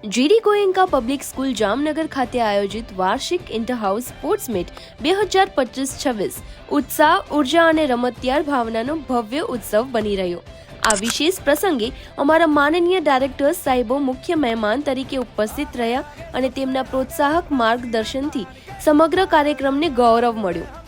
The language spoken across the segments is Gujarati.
GD Goenka public school Jamnagar ખાતે આયોજિત વાર્ષિક ઇન્ટર હાઉસ સ્પોર્ટ્સ મીટ 2025-26 ઉત્સાહ, ઉર્જા અને રમતિયાર ભાવનાનો ભવ્ય ઉત્સવ બની રહ્યો। આ વિશેષ પ્રસંગે અમારા માનનીય ડાયરેક્ટર્સ સાહેબો મુખ્ય મહેમાન તરીકે ઉપસ્થિત રહ્યા અને તેમના પ્રોત્સાહક માર્ગદર્શનથી સમગ્ર કાર્યક્રમને ગૌરવ મળ્યું।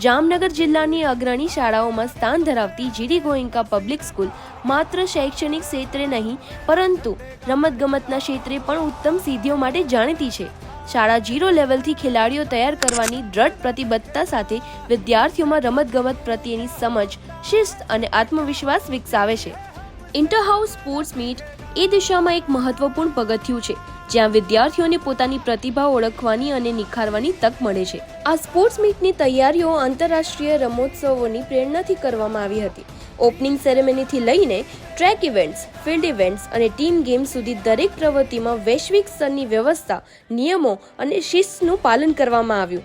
જામનગર જિલ્લાની અગ્રણી શાળાઓમાં સ્થાન ધરાવતી જીડી ગોયંકા પબ્લિક સ્કૂલ માત્ર શૈક્ષણિક ક્ષેત્રે નહીં પરંતુ રમતગમતના ક્ષેત્રે પણ ઉત્તમ સિદ્ધિઓ માટે જાણીતી છે। શાળા 0 લેવલથી ખેલાડીઓ તૈયાર કરવાની દ્રઢ પ્રતિબદ્ધતા સાથે વિદ્યાર્થીઓમાં રમતગમત પ્રત્યેની સમજ, શિસ્ત અને આત્મવિશ્વાસ વિકસાવે છે। ઇન્ટર હાઉસ સ્પોર્ટ્સ મીટ એ દિશામાં એક મહત્વપૂર્ણ પગથિયું છે જ્યાં વિદ્યાર્થીઓને પોતાની પ્રતિભા ઓળખવાની અને નિખારવાની તક મળે છે। આ સ્પોર્ટ્સ મીટની તૈયારીઓ આંતરરાષ્ટ્રીય રમોત્સવોની પ્રેરણાથી કરવામાં આવી હતી। ઓપનિંગ સેરેમનીથી લઈને ટ્રેક ઇવેન્ટ્સ, ફિલ્ડ ઇવેન્ટ્સ અને ટીમ ગેમ્સ સુધી દરેક પ્રવૃત્તિમાં વૈશ્વિક સ્તરની વ્યવસ્થા, નિયમો અને શિસ્તનું પાલન કરવામાં આવ્યું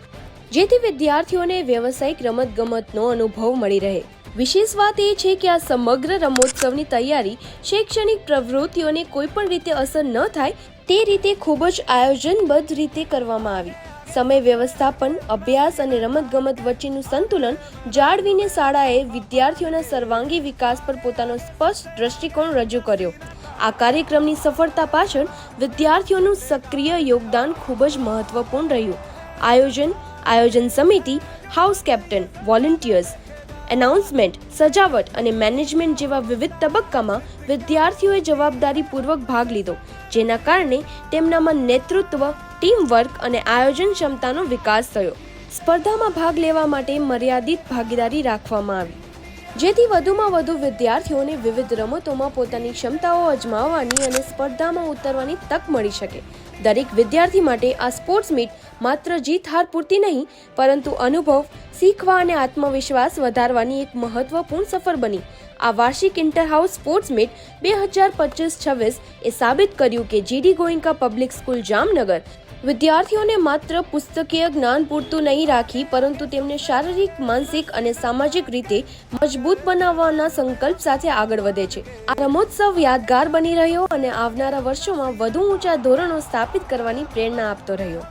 જેથી વિદ્યાર્થીઓને વ્યવસાયિક રમતગમતનો અનુભવ મળી રહે। વિશેષ વાત એ છે કે આ સમગ્ર રમોત્સવની તૈયારી શૈક્ષણિક પ્રવૃત્તિઓને કોઈ પણ રીતે અસર ન થાય તે રીતે ખૂબ જ આયોજનબદ્ધ રીતે કરવામાં આવી। સમય વ્યવસ્થાપન, અભ્યાસ અને રમતગમત વચ્ચેનું સંતુલન જાળવીને શાળાએ વિદ્યાર્થીઓના સર્વાંગી વિકાસ પર પોતાનો સ્પષ્ટ દ્રષ્ટિકોણ રજૂ કર્યો। આ કાર્યક્રમની સફળતા પાછળ વિદ્યાર્થીઓનું સક્રિય યોગદાન ખૂબ જ મહત્વપૂર્ણ રહ્યું। આયોજન સમિતિ, હાઉસ કેપ્ટન, વોલેન્ટિયર્સ, એનાઉન્સમેન્ટ, સજાવટ અને મેનેજમેન્ટ જેવા વિવિધ તબક્કામાં વિદ્યાર્થીઓએ જવાબદારીપૂર્વક ભાગ લીધો જેના કારણે તેમનામાં નેતૃત્વ, ટીમ વર્ક અને આયોજન ક્ષમતાનો વિકાસ થયો। સ્પર્ધામાં ભાગ લેવા માટે મર્યાદિત ભાગીદારી રાખવામાં આવી જેથી વધુમાં વધુ વિદ્યાર્થીઓને વિવિધ રમતોમાં પોતાની ક્ષમતાઓ અજમાવવાની અને સ્પર્ધામાં ઉતરવાની તક મળી શકે। દરેક વિદ્યાર્થી માટે આ સ્પોર્ટ્સ મીટ માત્ર જીત હાર પૂરતી નહીં પરંતુ અનુભવ, શીખવા અને આત્મવિશ્વાસ વધારવાની એક મહત્વપૂર્ણ સફર બની। આ વાર્ષિક ઇન્ટર હાઉસ સ્પોર્ટ્સ મીટ 2025-26 એ સાબિત કર્યું કે GD Goenka public school Jamnagar વિદ્યાર્થીઓને માત્ર પુસ્તકીય જ્ઞાન પૂરતું નહીં રાખી પરંતુ તેમને શારીરિક, માનસિક અને સામાજિક રીતે મજબૂત બનાવવાના સંકલ્પ સાથે આગળ વધે છે। આ રમોત્સવ યાદગાર બની રહ્યો અને આવનારા વર્ષોમાં વધુ ઊંચા ધોરણો સ્થાપિત કરવાની પ્રેરણા આપતો રહ્યો।